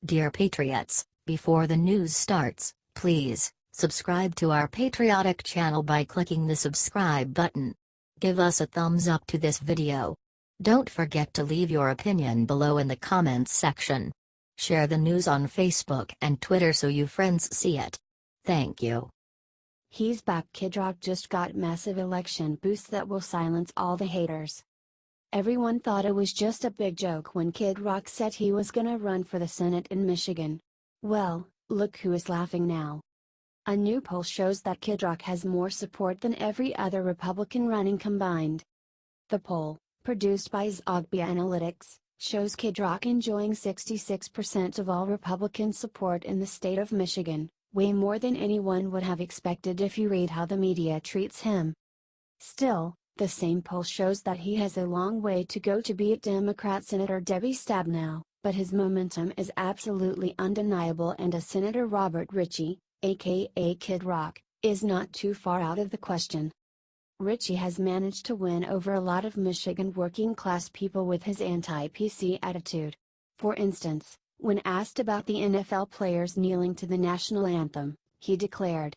Dear Patriots, before the news starts, please subscribe to our patriotic channel by clicking the subscribe button. Give us a thumbs up to this video. Don't forget to leave your opinion below in the comments section. Share the news on Facebook and Twitter so you friends see it. Thank you. He's back. Kid Rock just got massive election boost that will silence all the haters. Everyone thought it was just a big joke when Kid Rock said he was gonna run for the Senate in Michigan. Well, look who is laughing now. A new poll shows that Kid Rock has more support than every other Republican running combined. The poll, produced by Zogby Analytics, shows Kid Rock enjoying 66% of all Republican support in the state of Michigan, way more than anyone would have expected if you read how the media treats him. Still, the same poll shows that he has a long way to go to beat Democrat Senator Stabenow, but his momentum is absolutely undeniable, and a Senator Robert Ritchie, aka Kid Rock, is not too far out of the question. Ritchie has managed to win over a lot of Michigan working-class people with his anti-PC attitude. For instance, when asked about the NFL players kneeling to the national anthem, he declared,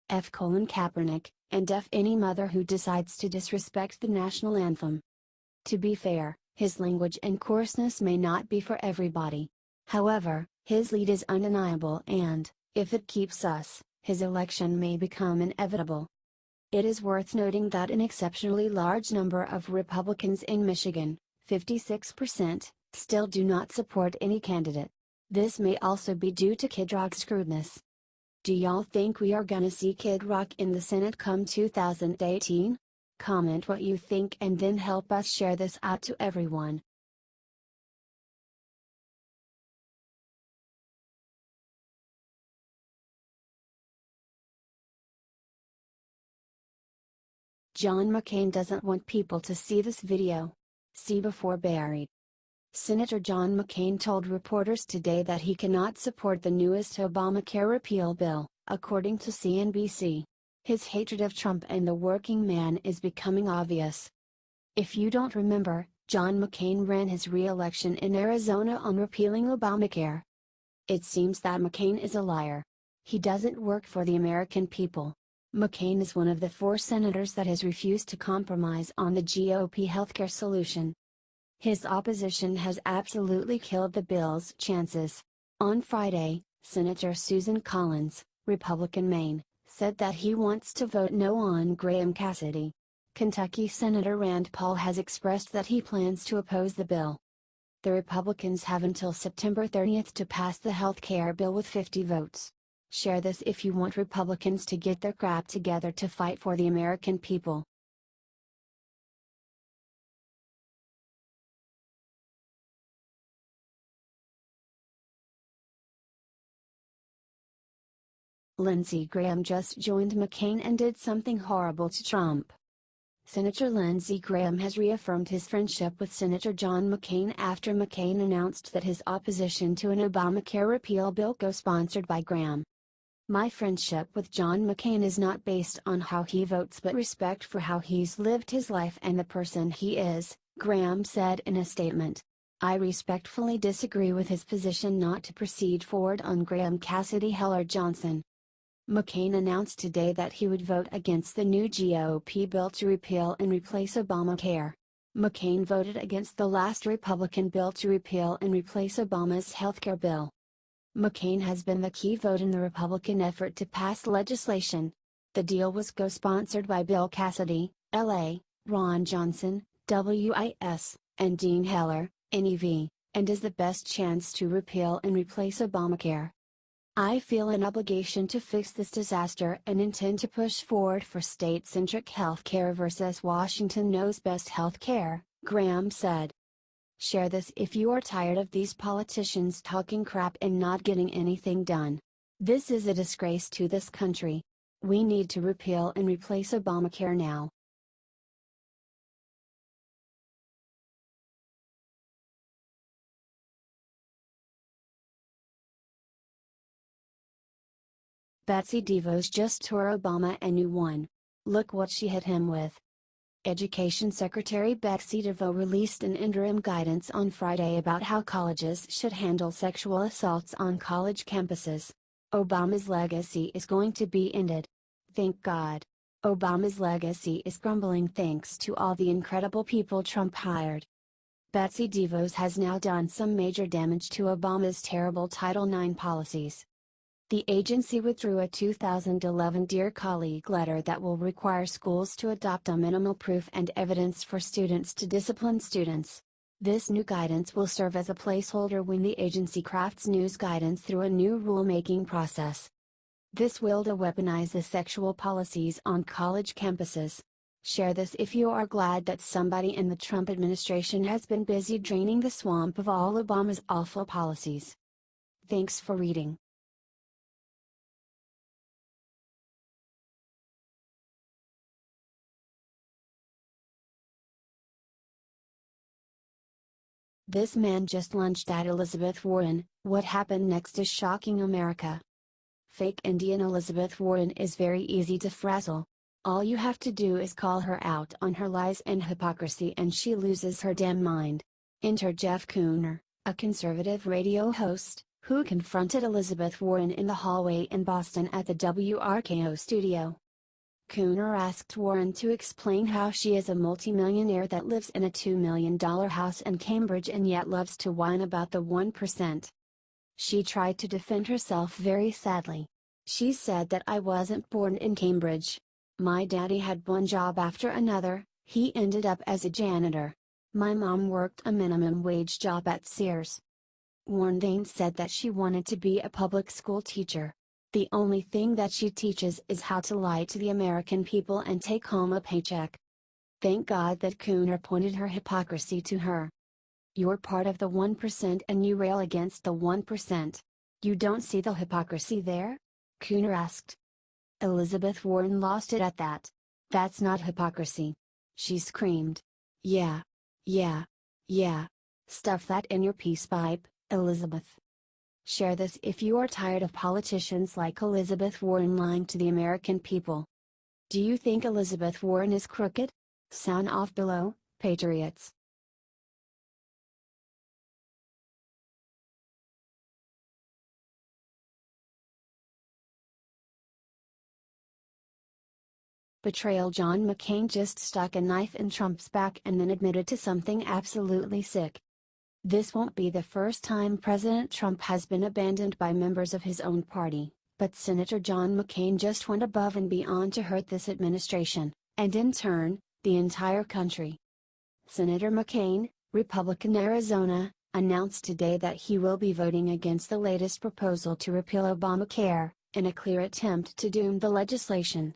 F: Kaepernick, and F any mother who decides to disrespect the national anthem. To be fair, his language and coarseness may not be for everybody. However, his lead is undeniable, and, if it keeps us, his election may become inevitable. It is worth noting that an exceptionally large number of Republicans in Michigan, 56%, still do not support any candidate. This may also be due to Kid Rock's crudeness. Do y'all think we are gonna see Kid Rock in the Senate come 2018? Comment what you think and then help us share this out to everyone. John McCain doesn't want people to see this video. See before buried. Senator John McCain told reporters today that he cannot support the newest Obamacare repeal bill, according to CNBC. His hatred of Trump and the working man is becoming obvious. If you don't remember, John McCain ran his re-election in Arizona on repealing Obamacare. It seems that McCain is a liar. He doesn't work for the American people. McCain is one of the 4 senators that has refused to compromise on the GOP healthcare solution. His opposition has absolutely killed the bill's chances. On Friday, Senator Susan Collins, Republican Maine, said that he wants to vote no on Graham Cassidy. Kentucky Senator Rand Paul has expressed that he plans to oppose the bill. The Republicans have until September 30th to pass the health care bill with 50 votes. Share this if you want Republicans to get their crap together to fight for the American people. Lindsey Graham just joined McCain and did something horrible to Trump. Senator Lindsey Graham has reaffirmed his friendship with Senator John McCain after McCain announced that his opposition to an Obamacare repeal bill co-sponsored by Graham. My friendship with John McCain is not based on how he votes but respect for how he's lived his life and the person he is, Graham said in a statement. I respectfully disagree with his position not to proceed forward on Graham Cassidy Heller Johnson. McCain announced today that he would vote against the new GOP bill to repeal and replace Obamacare. McCain voted against the last Republican bill to repeal and replace Obama's healthcare bill. McCain has been the key vote in the Republican effort to pass legislation. The deal was co-sponsored by Bill Cassidy, LA, Ron Johnson, WIS, and Dean Heller, NEV, and is the best chance to repeal and replace Obamacare. I feel an obligation to fix this disaster and intend to push forward for state-centric health care versus Washington knows best health care, Graham said. Share this if you are tired of these politicians talking crap and not getting anything done. This is a disgrace to this country. We need to repeal and replace Obamacare now. Betsy DeVos just tore Obama a new one. Look what she hit him with. Education Secretary Betsy DeVos released an interim guidance on Friday about how colleges should handle sexual assaults on college campuses. Obama's legacy is going to be ended. Thank God. Obama's legacy is crumbling thanks to all the incredible people Trump hired. Betsy DeVos has now done some major damage to Obama's terrible Title IX policies. The agency withdrew a 2011 Dear Colleague letter that will require schools to adopt a minimal proof and evidence for students to discipline students. This new guidance will serve as a placeholder when the agency crafts news guidance through a new rulemaking process. This will weaponize the sexual policies on college campuses. Share this if you are glad that somebody in the Trump administration has been busy draining the swamp of all Obama's awful policies. Thanks for reading. This man just lunged at Elizabeth Warren. What happened next is shocking America. Fake Indian Elizabeth Warren is very easy to frazzle. All you have to do is call her out on her lies and hypocrisy and she loses her damn mind. Enter Jeff Cooner, a conservative radio host, who confronted Elizabeth Warren in the hallway in Boston at the WRKO studio. Cooner asked Warren to explain how she is a multimillionaire that lives in a $2 million house in Cambridge and yet loves to whine about the 1%. She tried to defend herself very sadly. She said that I wasn't born in Cambridge. My daddy had one job after another, he ended up as a janitor. My mom worked a minimum wage job at Sears. Warren then said that she wanted to be a public school teacher. The only thing that she teaches is how to lie to the American people and take home a paycheck. Thank God that Cooner pointed her hypocrisy to her. You're part of the 1% and you rail against the 1%. You don't see the hypocrisy there? Cooner asked. Elizabeth Warren lost it at that. That's not hypocrisy. She screamed. Yeah. Stuff that in your peace pipe, Elizabeth. Share this if you are tired of politicians like Elizabeth Warren lying to the American people. Do you think Elizabeth Warren is crooked? Sound off below, patriots. Betrayal. John McCain just stuck a knife in Trump's back and then admitted to something absolutely sick. This won't be the first time President Trump has been abandoned by members of his own party, but Senator John McCain just went above and beyond to hurt this administration, and in turn, the entire country. Senator McCain, Republican Arizona, announced today that he will be voting against the latest proposal to repeal Obamacare, in a clear attempt to doom the legislation.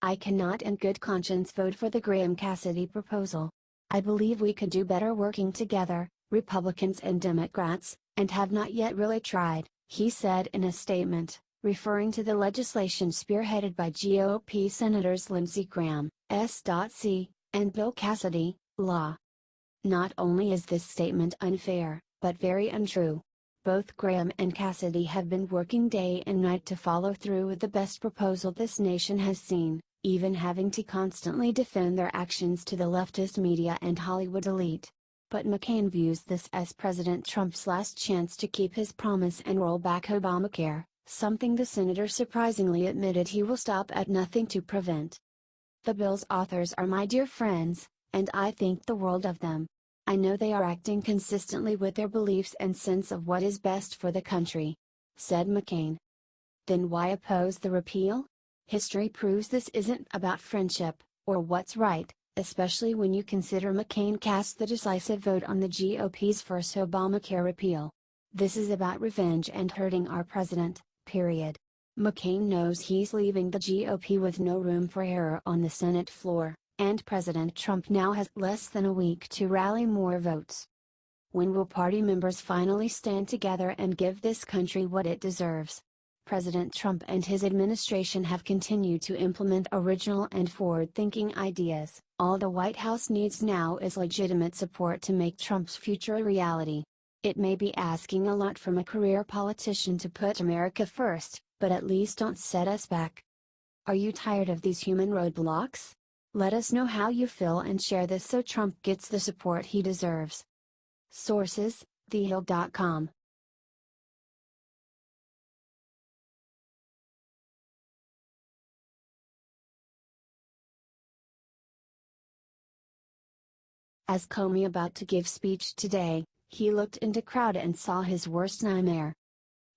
I cannot in good conscience vote for the Graham-Cassidy proposal. I believe we could do better working together, Republicans and Democrats, and have not yet really tried, he said in a statement, referring to the legislation spearheaded by GOP Senators Lindsey Graham, S.C., and Bill Cassidy, Law. Not only is this statement unfair, but very untrue. Both Graham and Cassidy have been working day and night to follow through with the best proposal this nation has seen, even having to constantly defend their actions to the leftist media and Hollywood elite. But McCain views this as President Trump's last chance to keep his promise and roll back Obamacare, something the senator surprisingly admitted he will stop at nothing to prevent. The bill's authors are my dear friends, and I think the world of them. I know they are acting consistently with their beliefs and sense of what is best for the country, said McCain. Then why oppose the repeal? History proves this isn't about friendship, or what's right, especially when you consider McCain cast the decisive vote on the GOP's first Obamacare repeal. This is about revenge and hurting our president, period. McCain knows he's leaving the GOP with no room for error on the Senate floor, and President Trump now has less than a week to rally more votes. When will party members finally stand together and give this country what it deserves? President Trump and his administration have continued to implement original and forward-thinking ideas. All the White House needs now is legitimate support to make Trump's future a reality. It may be asking a lot from a career politician to put America first, but at least don't set us back. Are you tired of these human roadblocks? Let us know how you feel and share this so Trump gets the support he deserves. Sources: thehill.com. As Comey about to give speech today, he looked into crowd and saw his worst nightmare.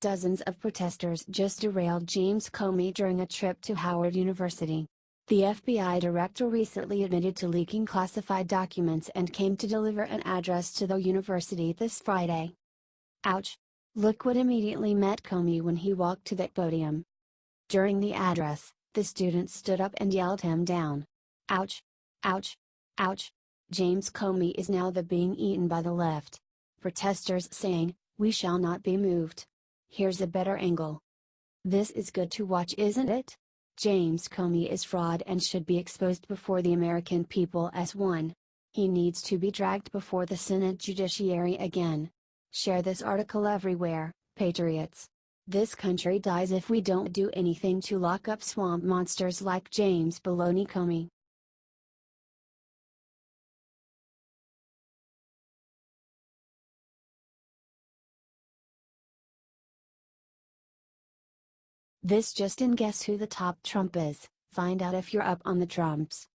Dozens of protesters just derailed James Comey during a trip to Howard University. The FBI director recently admitted to leaking classified documents and came to deliver an address to the university this Friday. Ouch! Look what immediately met Comey when he walked to that podium. During the address, the students stood up and yelled him down. Ouch! Ouch! Ouch! James Comey is now being eaten by the left. Protesters saying, "We shall not be moved." Here's a better angle. This is good to watch, isn't it? James Comey is fraud and should be exposed before the American people as one. He needs to be dragged before the Senate judiciary again. Share this article everywhere, patriots. This country dies if we don't do anything to lock up swamp monsters like James Baloney Comey. This just in: guess who the top Trump is? Find out if you're up on the Trumps.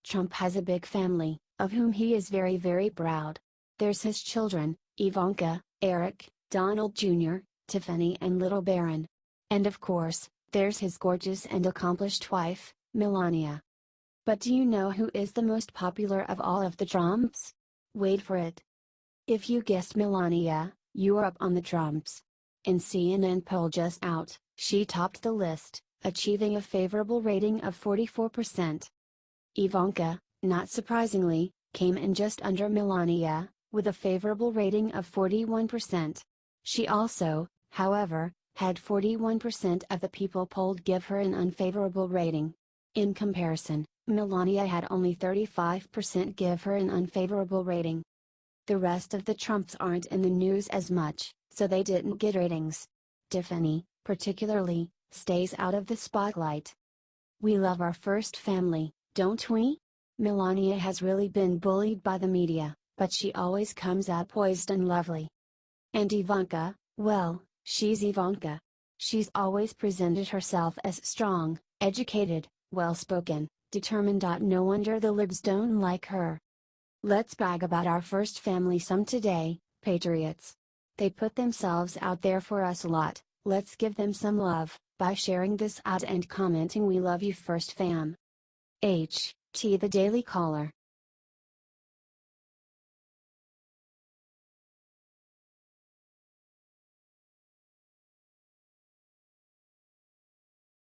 Trump has a big family, of whom he is very very proud. There's his children, Ivanka, Eric, Donald Jr., Tiffany and little Barron. And of course, there's his gorgeous and accomplished wife, Melania. But do you know who is the most popular of all of the Trumps? Wait for it. If you guessed Melania, you are up on the Trumps. In CNN poll just out, she topped the list, achieving a favorable rating of 44%. Ivanka, not surprisingly, came in just under Melania, with a favorable rating of 41%. She also, however, had 41% of the people polled give her an unfavorable rating. In comparison, Melania had only 35% give her an unfavorable rating. The rest of the Trumps aren't in the news as much, so they didn't get ratings. Tiffany, particularly, stays out of the spotlight. We love our first family, don't we? Melania has really been bullied by the media, but she always comes out poised and lovely. And Ivanka, well, she's Ivanka. She's always presented herself as strong, educated, well-spoken, determined. No wonder the libs don't like her. Let's brag about our first family some today, patriots. They put themselves out there for us a lot. Let's give them some love, by sharing this out and commenting "We love you first fam." The Daily Caller.